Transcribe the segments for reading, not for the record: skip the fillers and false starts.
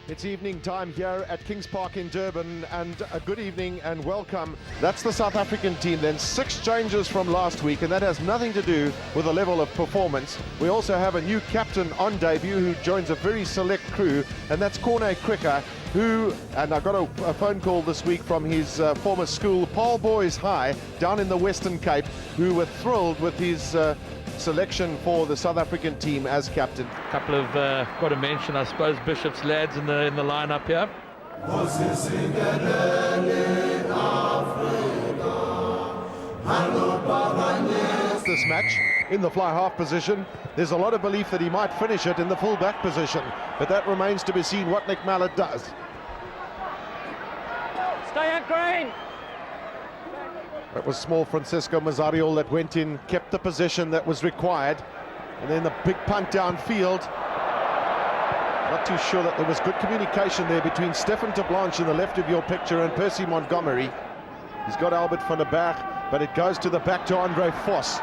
It's evening time here at Kings Park in Durban, and a good evening and welcome. That's the South African team then. 6 changes from last week, and that has nothing to do with the level of performance. We also have a new captain on debut who joins a very select crew, and that's Corne Krige, who, and I got a phone call this week from his former school, Paul Boys High, down in the Western Cape, who were thrilled with his selection for the South African team as captain. A couple of, got to mention, I suppose, Bishop's lads in the lineup here. This match in the fly half position, there's a lot of belief that he might finish it in the full back position, but that remains to be seen what Nick Mallett does. Stay at green. That was small Francisco Mazzariol that went in, kept the position that was required, and then the big punt downfield. Not too sure that there was good communication there between Stefan de Blanche in the left of your picture and Percy Montgomery. He's got Albert van der Berg, but it goes to the back to Andre Vos.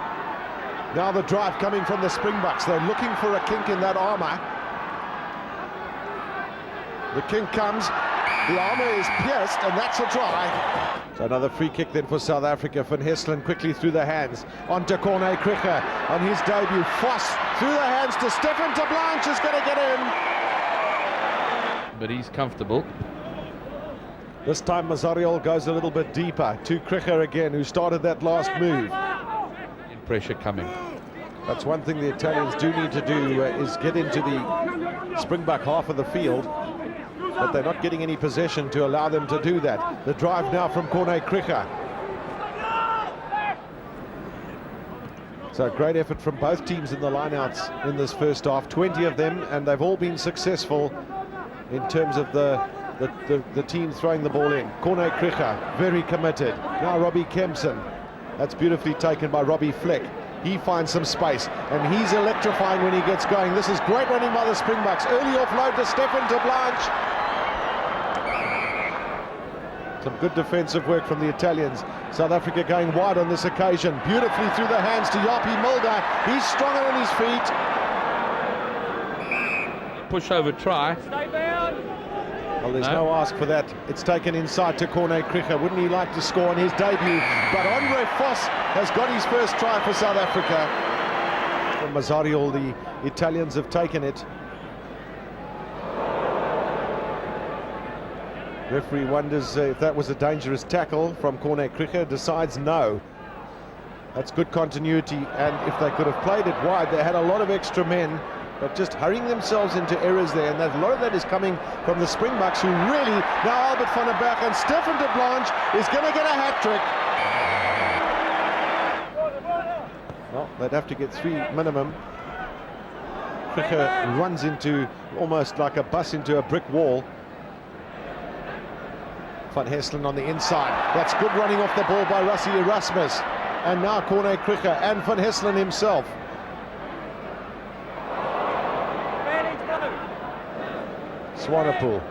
Now the drive coming from the Springboks. They're looking for a kink in that armour. The kink comes, the armour is pierced, and that's a try. So another free kick then for South Africa. Van Hesselen quickly through the hands onto Corne Krige on his debut. Vos through the hands to Stefan de Blanche, is going to get in. But he's comfortable. This time Mazzariol goes a little bit deeper to Krige again, who started that last move. Pressure coming. That's one thing the Italians do need to do, is get into the Springbok half of the field, but they're not getting any possession to allow them to do that. The drive now from Corne Krige. So great effort from both teams in the lineouts in this first half, 20 of them, and they've all been successful in terms of the team throwing the ball in. Corne Krige, very committed. Now Robbie Kempson. That's beautifully taken by Robbie Fleck. He finds some space, and he's electrifying when he gets going. This is great running by the Springboks. Early offload to Stefan de Blanche. Some good defensive work from the Italians. South Africa going wide on this occasion. Beautifully through the hands to Yapi Mulder. He's stronger on his feet. Push over try. Stay down. Well, there's no ask for that. It's taken inside to Corne Krige. Wouldn't he like to score on his debut? But Andre Vos has got his first try for South Africa. From Mazzariol, the Italians have taken it. Referee wonders if that was a dangerous tackle from Corne Krige. Decides no. That's good continuity, and if they could have played it wide, they had a lot of extra men, but just hurrying themselves into errors there, and a lot of that is coming from the Springboks, who really, now Albert van der Berg and Stefan de Blanche is going to get a hat-trick. Well, they'd have to get 3 minimum. Krige runs into, almost like a bus into a brick wall. Van Hesselen on the inside. That's good running off the ball by Rassie Erasmus. And now Corne Krige and Van Hesselen himself. Swanepoel.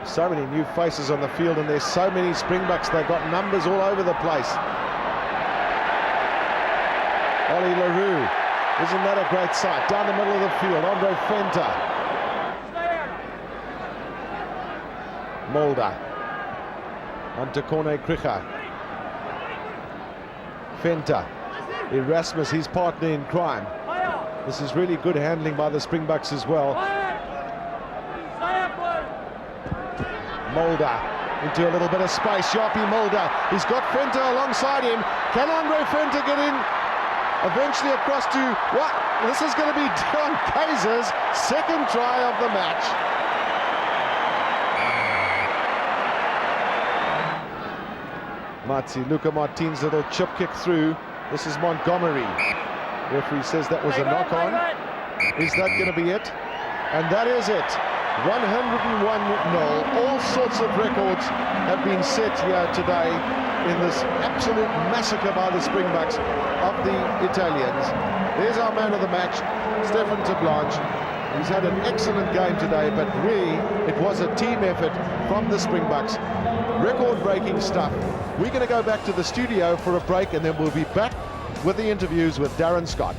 So many new faces on the field, and there's so many Springboks. They've got numbers all over the place. Ollie Leroux. Isn't that a great sight? Down the middle of the field, Andre Venter. Mulder. Onto Corne Krige. Venter. Erasmus, his partner in crime. This is really good handling by the Springboks as well. Mulder into a little bit of space. Yapi Mulder. He's got Venter alongside him. Can Andre Venter get in? Eventually across to what? This is going to be Dion Kaiser's second try of the match. Luca Martin's little chip kick through. This is Montgomery. Referee says that was a knock on. Is that going to be it? And that is it. 101-0. All sorts of records have been set here today in this absolute massacre by the Springboks of the Italians. There's our man of the match, Stefan de Blanche. He's had an excellent game today, but really it was a team effort from the Springboks. Record-breaking stuff. We're going to go back to the studio for a break, and then we'll be back with the interviews with Darren Scott.